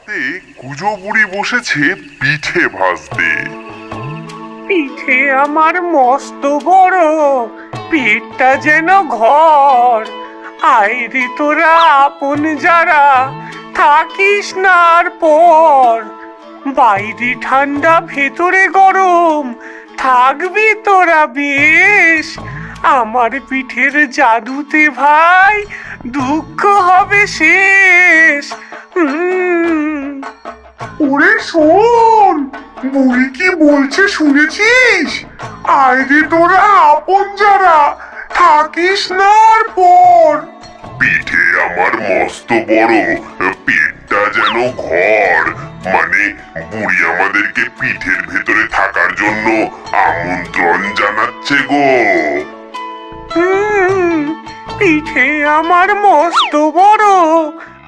রাতে কুজো বুড়ি বসেছে পিঠে ভাজতে। পিঠে আমার মস্ত বড়, পেটটা যেন ঘর। আইরে তোরা আপন যারা, থাকিস না আর পর। বাইরে ঠান্ডা ভেতরে গরম, থাকবি তোরা বেশ। আমার পিঠের জাদুতে ভাই দুঃখ হবে শেষ। ওরে শোন, বুড়ি কি বলছে শুনেছিস? আইরে তোরা আপন যারা, থাকিস না আর পর। পিঠে আমার মস্ত বড়, পেটটা যেন ঘর। মানে বুড়ি আমাদেরকে পিঠের ভেতরে থাকার জন্য আমন্ত্রণ জানাচ্ছে গো। পিঠে আমার মস্ত বড়,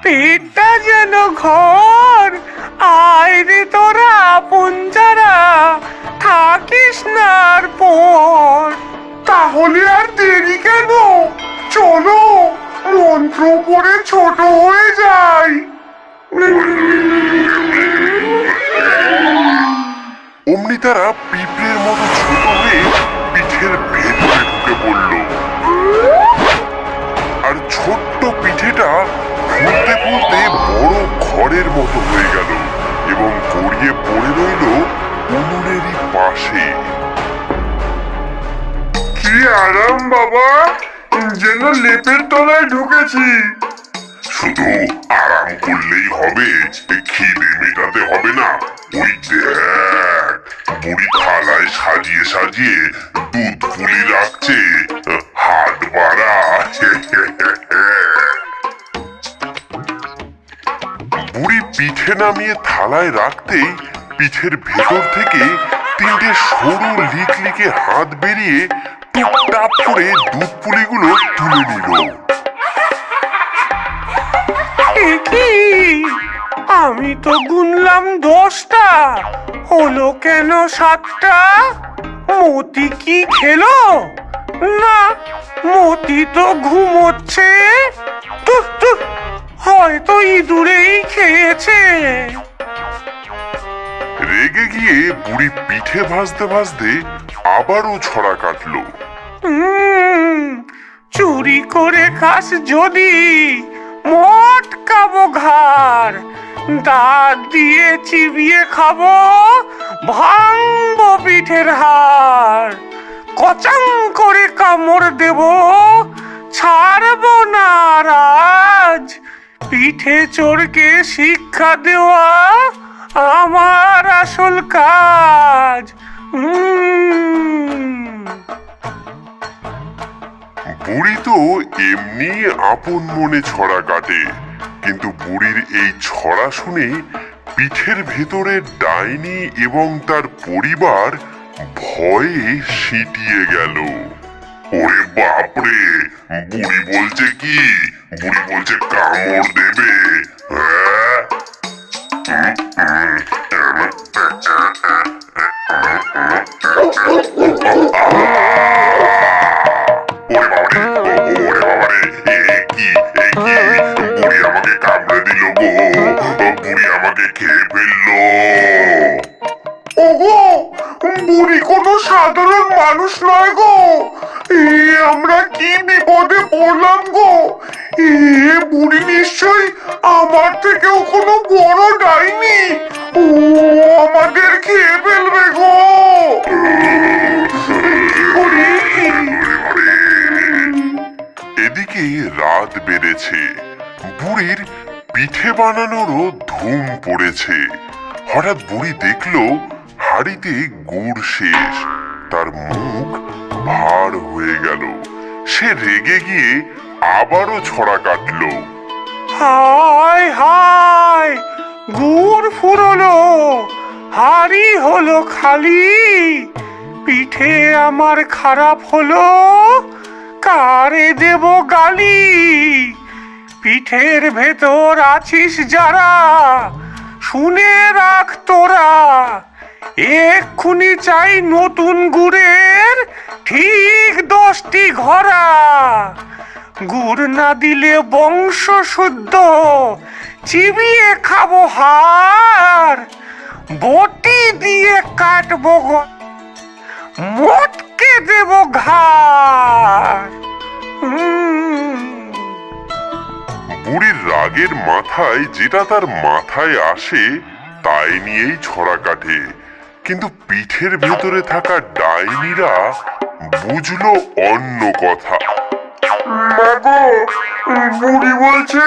পেটটা যেন ঘর। আইরে তোরা আপন যারা, থাকিস না আর পর। তাহলে আর দেরি কেন? চলো মন্ত্র পড়ে ছোট হয়ে যাই। অমনি তারা পিঁপড়ের মতো ছোট হয়ে পিঠের ভেতরে ঢুকে পড়ল। আর ছোট্ট পিঠেটা ফুলতে ফুলতে বড় ঘরের মতো হয়ে গেল এবং গড়িয়ে পড়ে রইল উনুনেরই পাশে। কি আরাম বাবা, যেন লেপের তলায় ঢুকেছি। শুধু আরাম করলেই হবে, খিদে মেটাতে হবে না। ওই দেখ, বুড়ি থালায় সাজিয়ে সাজিয়ে দুধ পুলি রাখছে, হাত বাড়া। বুড়ি পিঠে নামিয়ে থালায় রাখতেই পিঠের ভেতর থেকে তিনটে সরু লিকলিকে হাত বেরিয়ে টুপটাপ করে দুধ পুলিগুলো তুলে নিল। কি, আমি তো গুনলাম 10টা, হলো কেন 7টা? মতি কি খেলো? না, মতি তো ঘুমোচ্ছে। তুহ তুহ, হয়তো ইঁদুরেই খেয়েছে। রেগে গিয়ে বুড়ি পিঠে ভাজতে ভাজতে আবারও ছড়া কাটলো। চুরি করে খাস যদি, মটকাবো ঘাড়। দাঁত দিয়ে চিবিয়ে খাবো, ভাঙবো পিঠের হাড়। কচাং করে কামড় দেবো, ছাড়বো না আর আজ। পিঠে চোরকে শিক্ষা দেওয়া আমার আসল কাজ। বুড়ি তো এমনি আপন মনে ছড়া কাটে, কিন্তু বুড়ির এই ছড়া শুনে পিঠের ভেতরে ডাইনি এবং তার পরিবার ভয়ে সিঁটিয়ে গেল। ওরে বাপরে, বুড়ি বলছে কি? বুড়ি বলছে কামড় দেবে। বুড়ি আমাকে কামড়ে দিল গো, বুড়ি আমাকে খেয়ে ফেললো। ওগো, বুড়ি কোনো সাধারণ মানুষ নয় গো। আমরা কি বিপদে পড়লাম গো। বুড়ি নিশ্চয়ই আমার থেকেও কোনো বড় ডাইনি। ও আমাদের খেয়ে ফেলবে গো। এদিকে রাত বেড়েছে, বুড়ির পিঠে বানানোরও ধুম পড়েছে। হঠাৎ বুড়ি দেখলো হাড়িতে গুড় শেষ, তার মুখ ভার হয়ে গেল। সে রেগে গিয়ে আবারও ছড়া কাটলো। হায় হায়, গুড় ফুরলো, হাড়ি হলো খালি। পিঠে আমার খারাপ হলো, কারে দেব গালি? পিঠের ভেতর আছিস যারা, শুনে রাখ তোরা। এক্ষুনি চাই নতুন গুড়ের ঠিক 10টি ঘরা। গুড় না দিলে বংশ শুদ্ধ চিবিয়ে খাবো হাড়, বটি দিয়ে কাটবো মটকে দেবো ঘাড়। বুড়ির রাগের মাথায় যেটা তার মাথায় আসে তাই নিয়েই ছড়া কাটে, কিন্তু পিঠের ভেতরে থাকা ডাইনিরা বুঝলো অন্য কথা। মাগো, বুড়ি বলছে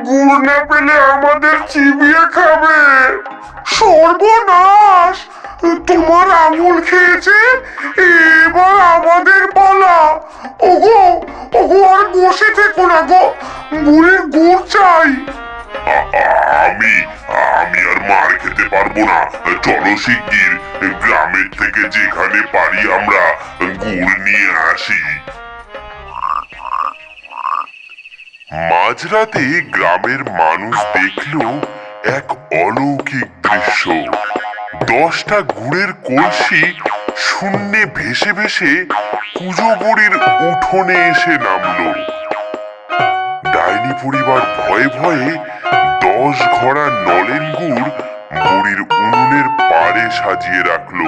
গুড় না পেলে আমাদের চিবিয়ে খাবে। সর্বনাশ, তোমার আঙুল খেয়েছে, এবার আমাদের পালা। ওগো ওগো, আর বসে থেকো না গো, বুড়ির গুড় চাই। আমি আমি আর মার খেতে পারবো না, চলো শিগগির গ্রামের থেকে যেখানে পারি আমরা গুড় নিয়ে আসি। মাঝরাতে গ্রামের মানুষ দেখলো এক অলৌকিক দৃশ্য। 10টা গুড়ের কলসি শূন্যে ভেসে ভেসে কুজো বুড়ির উঠোনে এসে নামলো। ডাইনি পরিবার ভয়ে ভয়ে 10 ঘড়া নলেন গুড় বুড়ির উনুনের পাড়ে সাজিয়ে রাখলো।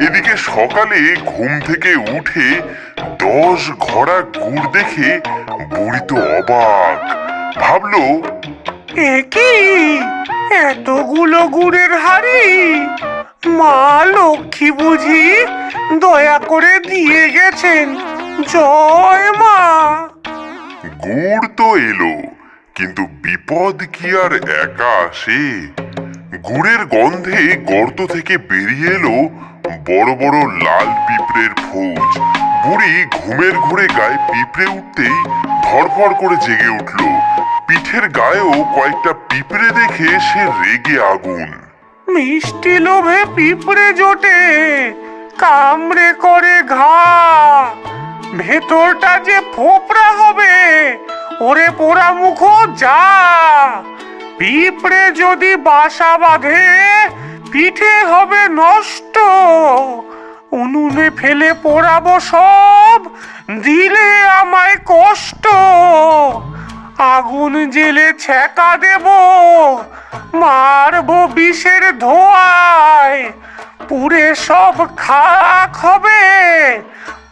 এদিকে সকালে ঘুম থেকে উঠে 10 ঘড়া গুড় দেখে বুড়ি তো অবাক, ভাবলো এ কি, এতগুলো গুড়ের হাড়ি? মা লক্ষ্মী বুঝি দয়া করে দিয়ে গেছেন। জয় মা। গুড় তো এলো, কিন্তু বিপদ কি আর একা আসে? গুড়ের গন্ধে গর্ত থেকে বেরিয়ে এলো বড় বড় লাল পিঁপড়ের ফৌজ। বুড়ি ঘুমের ঘোরে গায়ে পিঁপড়ে উঠতেই ধড়ফড় করে জেগে উঠল। পিঠের গায়েও কয়েকটা পিঁপড়ে দেখে সে রেগে আগুন। মিষ্টি লোভে পিঁপড়ে জোটে, কামড়ে করে ঘা, ভেতরটা যে ফোপড়া হবে, ওরে পোড়া মুখো যা। পিঁপড়ে যদি বাসা বাঁধে, পিঠে হবে নষ্ট। উনুনে ফেলে পোড়াবো সব, দিলে আমায় কষ্ট। আগুন জেলে ছ্যাঁকা দেব, মারবো বিষের ধোঁয়ায়। পুড়ে সব খাক হবে,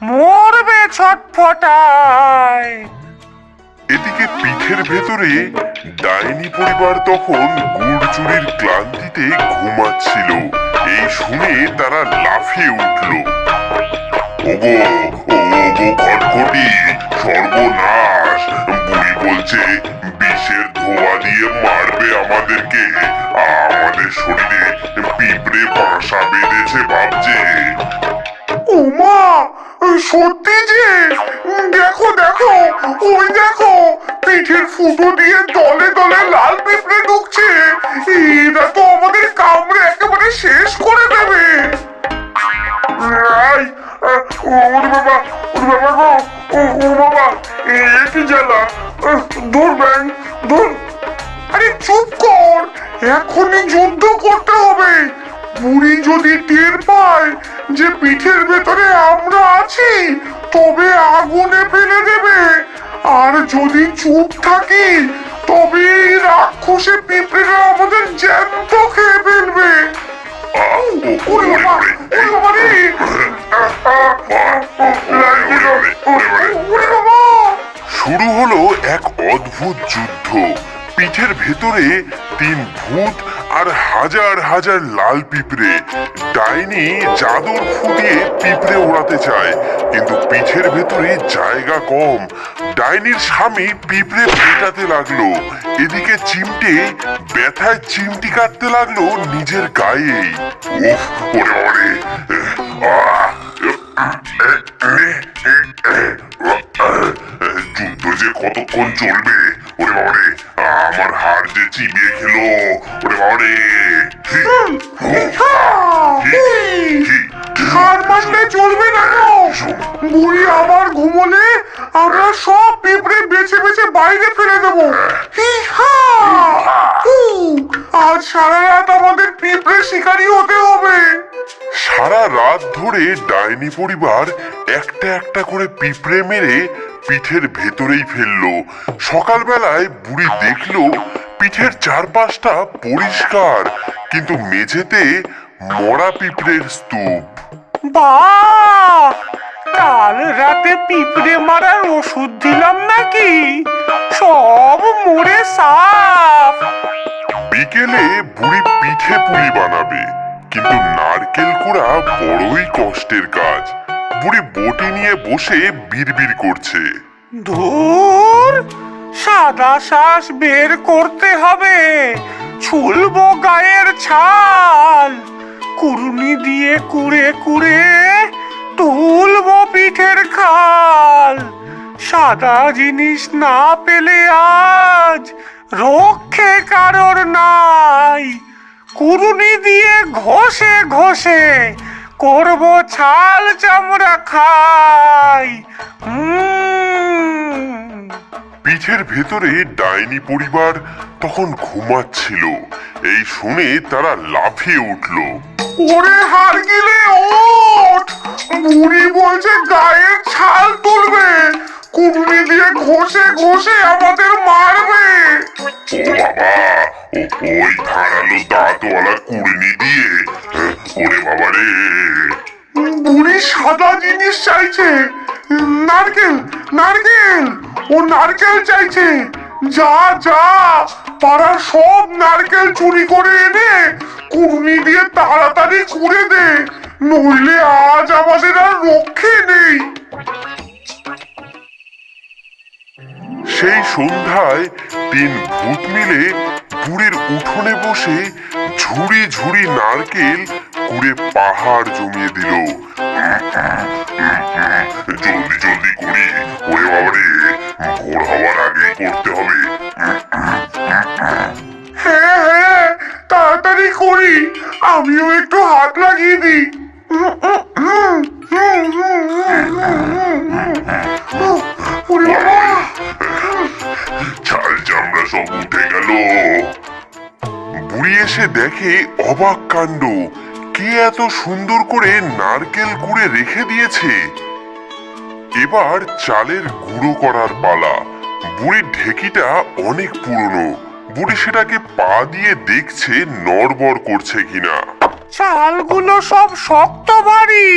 মরবে ছটফটায়। এদিকে পিঠের ভেতরে ডাইনি পরিবার তখন গুড় চুরির ক্লান্তিতে ঘুমাচ্ছিল। এই শুনে তারা লাফিয়ে উঠল। ওগো ওগো খটখটি, সর্বনাশ! বুড়ি বলছে বিষের ধোঁয়া দিয়ে মারবে আমাদেরকে। আমাদের শরীরে পিঁপড়ে বাসা বেঁধেছে ভাবছে। ওমা, সত্যি যে! দেখো দেখো, ওই দেখো, পিঠের ফুটো দিয়ে দলে দলে লাল পিঁপড়ে ঢুকছে। এরা তো আমাদের কামড়ে একেবারে শেষ করে দেবে। আই, ওরে বাবা, ওরে বাবা গো, ও বাবা, এ কি জ্বালা! দূর ব্যাং, দূর! আরে চুপ কর, এখনই যুদ্ধ করতে হবে। বুড়ি যদি টের পায় যে পিঠের ভেতরে আমরা আছি, তবে আগুনে ফেলে দেবে। আর যদি চুপ থাকি, তবে এই রাক্ষসে পিঁপড়েরা আমাদের জ্যান্ত খেয়ে ফেলবে। ওরে বাবা, ওরে বাবা রে! ওরে বাবা! শুরু হলো এক অদ্ভুত যুদ্ধ। পিঠের ভেতরে 3 ভূত আর হাজার হাজার লাল পিঁপড়ে। ডাইনি জাদুর ফুটিয়ে পিঁপড়ে ওড়াতে চায়, কিন্তু পিঠের ভেতরে জায়গা কম। ডাইনির স্বামী পিঁপড়ে পেটাতে লাগলো। এদিকে চিমটে ব্যথায় চিমটি কাটতে লাগলো নিজের গায়ে। উফ, ওরে ওরে! যুদ্ধ যে কতক্ষণ চলবে? ওরে বাবারে, আমার হাড় যে চিবিয়ে খেলো। ওরে বাবারে! হার মানলে চলবে না গো। বুড়ি আবার ঘুমোলে আমরা সব পিঁপড়ে বেছে বেছে বাইরে ফেলে দেবো। আজ সারা রাত আমাদের পিঁপড়ে শিকারী হতে হবে। সারা সারা রাত ধরে ডাইনি পরিবার একটা একটা করে পিঁপড়ে মেরে পিঠের ভেতরেই ফেললো। সকালবেলায় বুড়ি দেখলো পিঠের চারপাশটা পরিষ্কার, কিন্তু মেঝেতে মরা পিঁপড়ের স্তূপ। বাহ, কাল রাতে পিঁপড়ে মারার ওষুধ দিলাম নাকি, সব মরে সাফ। বিকেলে বুড়ি পিঠে পুলি বানাবে, কিন্তু নারকেল কুড়া বড়ই কষ্টের কাজ। বুড়ি বটি নিয়ে বসে বিড়বিড় করছে। ধুর, সাদা শ্বাস বের করতে হবে, ছুলবো গায়ের ছাল, কুড়ুনি দিয়ে কুড়ে কুড়ে তুলবো পিঠের খাল। সাদা জিনিস না পেলে আজ রক্ষে কারোর নাই, কুড়ুনি দিয়ে ঘষে ঘষে করবো ছাল চামড়া খাই। পিঠের ভেতরে ডাইনি পরিবার তখন ঘুমাচ্ছিল। এই শুনে তারা লাফিয়ে উঠল। ওরে হার গিলে ওঠ, বুড়ি বলছে গায়ের ছাল তুলবে, কুড়ুনি দিয়ে ঘষে ঘষে আমাদের মারবে। ও বাবা, ওই ধারালো দাঁতওয়ালা কুড়নি দিয়ে? ওরে বাবা রে! বুড়ি সাদা জিনিস চাইছে, নারকেল নারকেল, ও নারকেল চাইছে। যা যা, পাড়ার সব নারকেল চুরি করে এনে কুড়নি দিয়ে তাড়াতাড়ি কুড়ে দে, নইলে আজ আমাদের আর রক্ষে নেই। সেই সন্ধ্যায় তিন ভূত মিলে বুড়ির উঠোনে বসে ঝুড়ি ঝুড়ি নারকেল কুড়ে পাহাড় জমিয়ে দিল। জলদি জলদি করি, ওরে বাবারে, ভোর হওয়ার আগেই করতে হবে। হ্যাঁ হ্যাঁ, তাড়াতাড়ি করি, আমিও একটু হাত লাগিয়ে দিই। ওরে বাবা, ছাল চামড়া সব উঠে গেল। বুড়ি এসে দেখে অবাক কাণ্ড, কে এত সুন্দর করে নারকেল কুড়ে রেখে দিয়েছে। এবার চালের গুঁড়ো করার পালা। বুড়ির ঢেকিটা অনেক পুরনো। বুড়ি সেটাকে পা দিয়ে দেখছে নড়বড় করছে কিনা। চালগুলো সব শক্ত ভারী,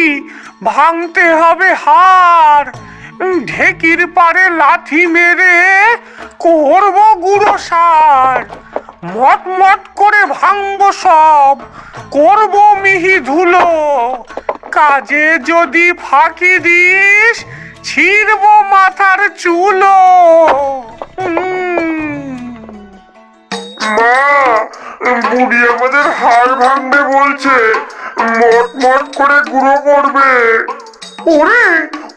ভাঙতে হবে হাড়। ঢেকির পারে লাথি মেরে করবো গুঁড়ো সার। মট মট করে ভাঙবো সব, করবো মিহি ধুলো। কাজে যদি ফাঁকি দিস, ছিঁড়বো মাথার চুলো। মা, বুড়ি আমাদের হাড় ভাঙবে বলছে, মট মট করে গুঁড়ো করবে। ওরে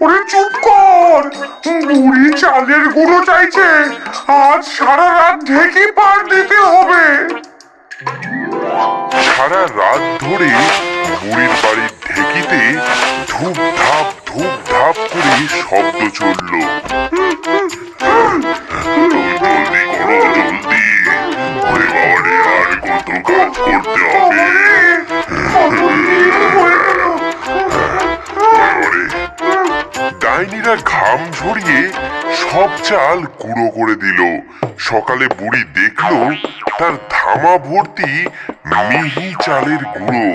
ওরে চুপ কর, বুড়ি চালের গুঁড়ো চাইছে, আজ সারা রাত ঢেকি পার দিতে হবে। সারা রাত ধরে বুড়ির বাড়ির ঢেকিতে ধূপ ধাপ করে শব্দ চলল। জলদি করো, জলদি! ওরে বাবারে, আর কত কাজ করতে হবে। ডাইনিরা ঘাম ঝরিয়ে সব চাল গুঁড়ো করে দিল। সকালে বুড়ি দেখলো তার ধামা ভর্তি মিহি চালের গুঁড়ো।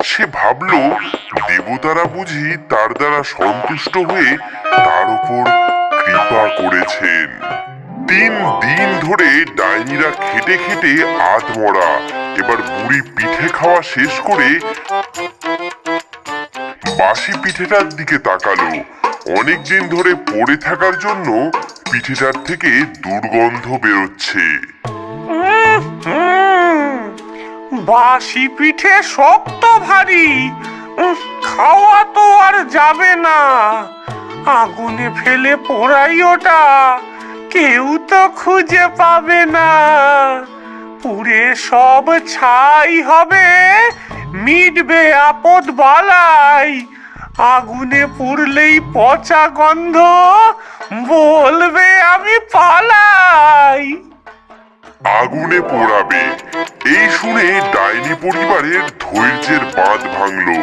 সে ভাবলো দেবতারা বুঝি তার দ্বারা সন্তুষ্ট হয়ে তার উপর কৃপা করেছেন। 3 দিন ধরে ডাইনিরা খেটে খেটে আধমরা। এবার বুড়ি পিঠে খাওয়া শেষ করে বাসি পিঠেটার দিকে তাকালো। অনেকদিন ধরে পড়ে থাকার জন্য পিঠেটার থেকে দুর্গন্ধ বেরোচ্ছে। বাসি পিঠে শক্ত ভারী, খাওয়া তো আর যাবে না। আগুনে ফেলে পোড়াই ওটা, কেউ তো খুঁজে পাবে না। পুড়ে সব ছাই হবে, মিটবে আপদ বালাই। আগুনে পুড়লেই পচা গন্ধ, বলবে আমি পালাই। আগুনে পোড়াবে, এই শুনে ডাইনি পরিবারের ধৈর্যের বাঁধ ভাঙলো।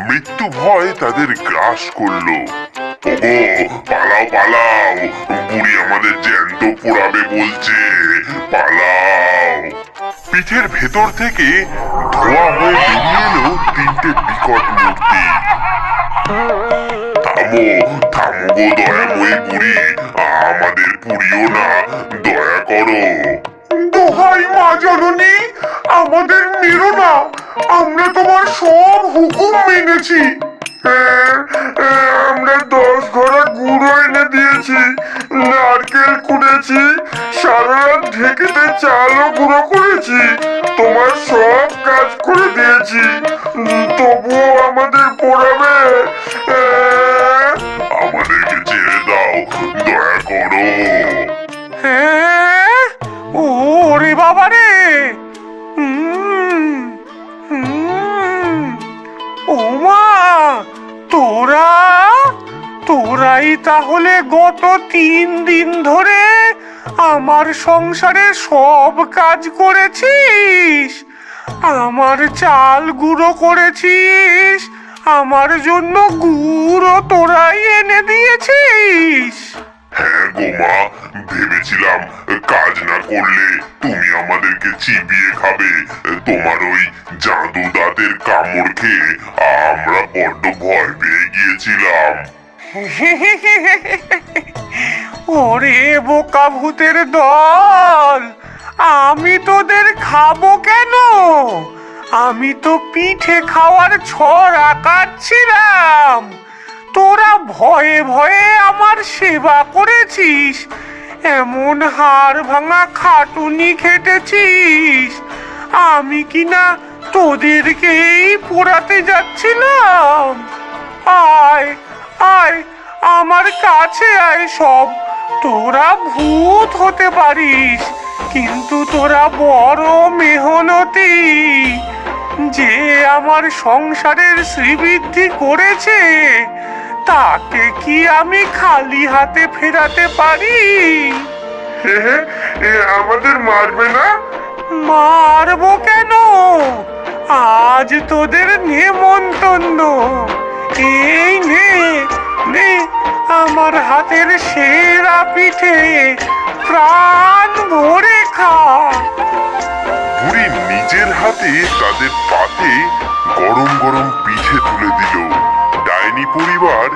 মৃত্যু ভয় তাদের গ্রাস করলো। ওগো, পালাও পালাও, বুড়ি আমাদের জ্যান্ত পোড়াবে বলছে, পালাও। পিঠের ভেতর থেকে ধোঁয়া হয়ে বেরিয়ে এলো তিনটে বিকট মূর্তি। থামো থামো গো দয়াময়ী বুড়ি, আমাদের পুড়িও না, দয়া করো। দোহাই মা জননী, আমাদের মেরো না, আমরা তোমার সব হুকুম মেনেছি। আমরা 10 ঘোড়া গুঁড়ো এনে দিয়েছি, নারকেল কুড়েছি, সারা রাত ঢেকিতে চালও গুঁড়ো করেছি, তোমার সব কাজ করে দিয়েছি, তবুও আমাদের পোড়াবে। আমাদেরকে ছেড়ে দাও, দয়া করো। হ্যাঁ, ওরে বাবা রে, হুম, হুম, ও মা, তোরাই তাহলে গত 3 দিন ধরে আমার সংসারে সব কাজ করেছিস, আমার চাল গুঁড়ো করেছিস, আমার জন্য গুড়ও তোরাই এনে দিয়েছিস। হ্যাঁ গো মা, ভেবেছিলাম কাজ না করলে তুমি আমাদেরকে চিবিয়ে খাবে, তোমার ওই জাদু দাঁতের কামড় খেয়ে আমরা বড্ড ভয় পেয়ে গিয়েছিলাম। ওরে বোকা ভূতের দল, আমি তোদের খাবো কেন? আমি তো পিঠে খাওয়ার ছড়া কাটছিলাম, তোরা ভয়ে ভয়ে আমার সেবা করেছিস, এমন হাড় ভাঙা খাটুনি খেটেছিস, আমি কিনা তোদেরকেই পোড়াতে যাচ্ছিলাম। আয় আয়, আমার কাছে আয় সব, তোরা ভূত হতে পারিস, কিন্তু তোরা বড় মেহনতি। যে আমার সংসারের শ্রীবৃদ্ধি করেছে, তাকে কি আমি খালি হাতে ফেরাতে পারি? আমাদের মারবে না? মারবো কেন? আজ তোদের নেমন্তন্ন, এই নে নে আমার হাতের সেরা পিঠে, প্রাণ ভরে খা। বুড়ি নিজের হাতে তাদের পাতে গরম গরম পিঠে তুলে দিল। ডাইনি পরিবার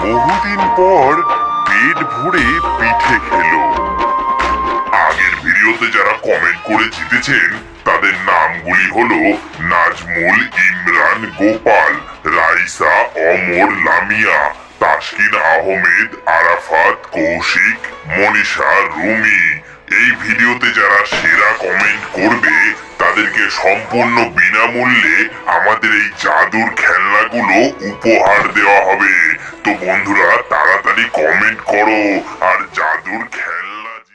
বহুদিন পর পেট ভরে পিঠে খেলো। আগের ভিডিওতে যারা কমেন্ট করে জিতেছেন তাদের নামগুলি হলো নাজমুল, ইমরান, গোপাল, রাইসা, অমর, লামিয়া, তাসকিন আহমেদ, আরাফাত, কৌশিক, মনীষা, রুমি। এই ভিডিওতে যারা সেরা কমেন্ট করবে তাদেরকে সম্পূর্ণ বিনামূল্যে আমাদের এই জাদুর খেলনাগুলো উপহার দেওয়া হবে। তো বন্ধুরা, তাড়াতাড়ি কমেন্ট করো আর জাদুর